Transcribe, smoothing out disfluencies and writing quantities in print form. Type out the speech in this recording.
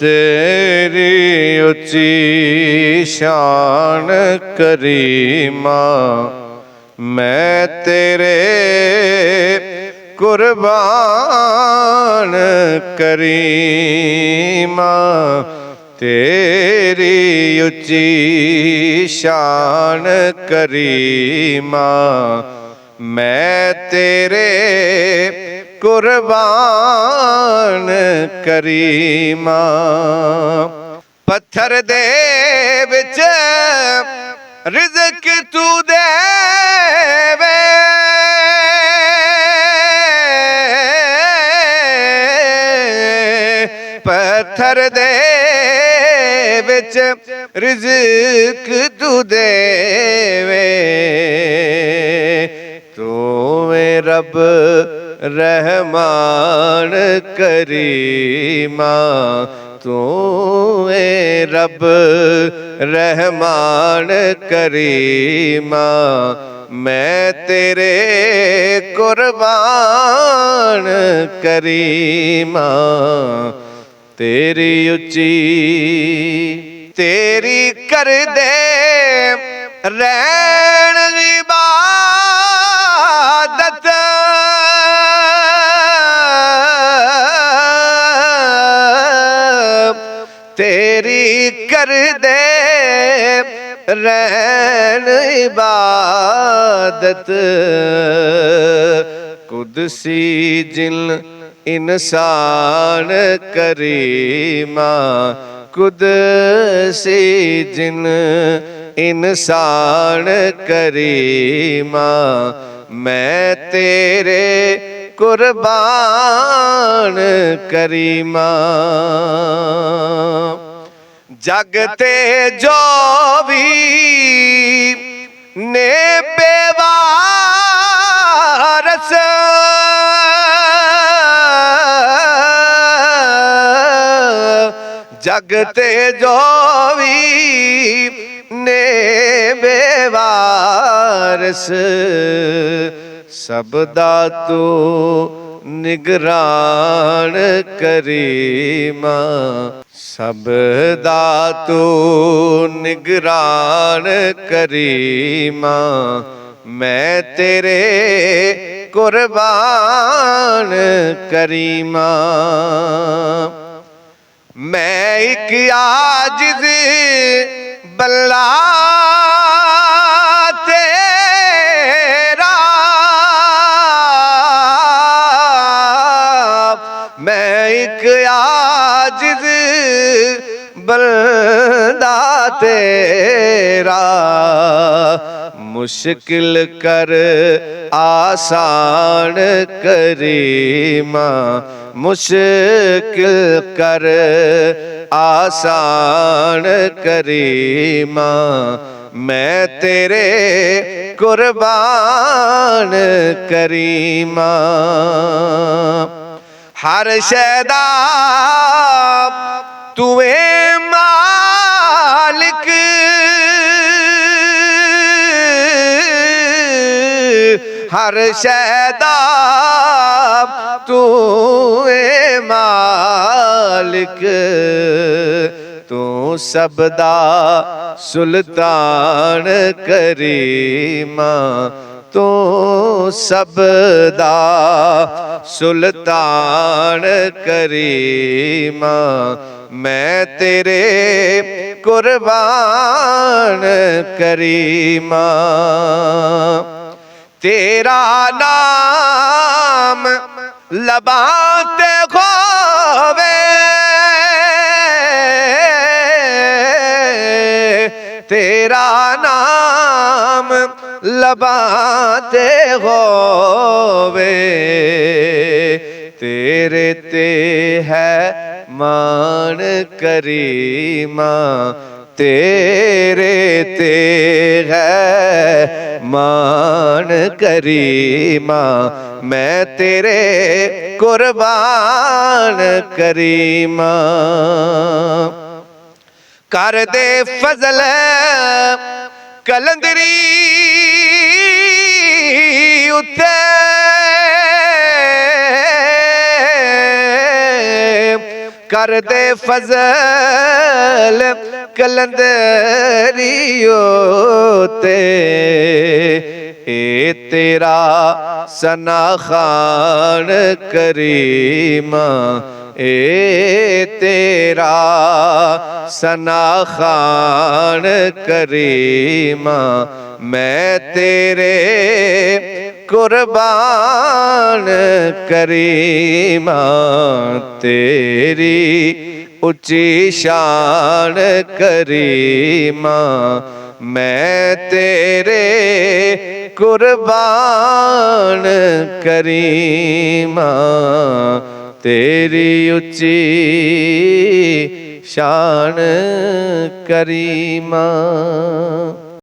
ਤੇਰੀ ਉੱਚੀ ਸ਼ਾਨ ਕਰੀਮਾਂ, ਮੈਂ ਤੇਰੇ ਕੁਰਬਾਨ ਕਰੀਮਾਂ। ਤੇਰੀ ਉੱਚੀ ਸ਼ਾਨ ਕਰੀਮਾਂ, ਮੈਂ ਤੇਰੇ ਕੁਰਬਾਨ ਕਰੀਮਾਂ। ਪੱਥਰ ਦੇ ਵਿੱਚ ਰਿਜ਼ਕ ਤੂੰ ਦੇਵੇ, ਪੱਥਰ ਦੇ ਵਿੱਚ ਰਿਜ਼ਕ ਤੂੰ ਦੇਵੇ। ਤੂੰ ਏ ਰੱਬ ਰਹਿਮਾਨ ਕਰੀਮਾਂ, ਤੂੰ ਏ ਰੱਬ ਰਹਿਮਾਨ ਕਰੀਮਾਂ। ਮੈਂ ਤੇਰੇ ਕੁਰਬਾਨ ਕਰੀਮਾਂ। ਤੇਰੀ ਉੱਚੀ ਤੇਰੀ ਕਰਦੇ ਰਹਿਣ ਇਬਾਦਤ, ਤੇਰੀ ਕਰਦੇ ਰਹਿਣ ਇਬਾਦਤ। ਕੁਦਸੀ ਜਿਨ ਇਨਸਾਨ ਕਰੀਮਾਂ, ਕੁਦਸੀ ਜਿਨ ਇਨਸਾਨ ਕਰੀਮਾਂ। ਮੈਂ ਤੇਰੇ ਕੁਰਬਾਨ ਕਰੀਮਾਂ। ਜਗ ਤੇ ਜੋ ਵੀ ਨੇ ਬੇਵਾਰਸ, ਜਗ ਤੇ ਜੋ ਵੀ ਨੇ ਬੇਵਾਰਸ। ਸਭ ਦਾ ਤੂੰ ਨਿਗਰਾਨ ਕਰੀਮਾਂ, ਸਭ ਦਾ ਤੂੰ ਨਿਗਰਾਨ ਕਰੀਮਾਂ। ਮੈਂ ਤੇਰੇ ਕੁਰਬਾਨ ਕਰੀਮਾਂ। ਮੈਂ ਇੱਕ ਆਜਿਜ਼ ਬੱਲਾ ਤੇਰਾ, ਮੈਂ ਇੱਕ ਆਜਿਜ਼ ਬੰਦਾ ਤੇਰਾ। ਮੁਸ਼ਕਿਲ ਕਰ ਆਸਾਨ ਕਰੀਮਾਂ, ਮੁਸ਼ਕਿਲ ਕਰ ਆਸਾਨ ਕਰੀਮਾਂ। ਮੈਂ ਤੇਰੇ ਕੁਰਬਾਨ ਕਰੀਮਾਂ। ਹਰ ਸ਼ੈ ਦਾ ਤੂੰ ਏ ਮਾਲਿਕ, ਹਰ ਸ਼ੈ ਦਾ ਤੂੰ ਏ ਮਾਲਿਕ। ਤੂੰ ਸਭ ਦਾ ਸੁਲਤਾਨ ਕਰੀਮਾਂ, ਤੂੰ ਸਭ ਦਾ ਸੁਲਤਾਨ ਕਰੀਮਾਂ। ਮੈਂ ਤੇਰੇ ਕੁਰਬਾਨ ਕਰੀਮਾਂ। ਤੇਰਾ ਨਾਮ ਲਬਾਂ ਤੇ ਹੋਵੇ, ਤੇਰਾ ਨਾਮ ਲਬਾਂ ਤੇ ਹੋਵੇ। ਤੇਰੇ ਤੇ ਹੈ ਮਾਣ ਕਰੀਮਾਂ, ਤੇਰੇ ਤੇ ਹੈ ਮਾਣ ਕਰੀਮਾਂ। ਮੈਂ ਤੇਰੇ ਕੁਰਬਾਨ ਕਰੀਮਾਂ। ਕਰ ਦੇ ਫਜ਼ਲ ਕਲੰਦਰੀ ਉੱਤੇ, कर दे फजल कलंदरियो ते ए तेरा सना खान करीमा ए तेरा सना खान करीमा मैं तेरे कुर्बान करीमा तेरी ऊंची शान करीमा मैं तेरे कुर्बान करीमा तेरी ऊंची शान करीमा।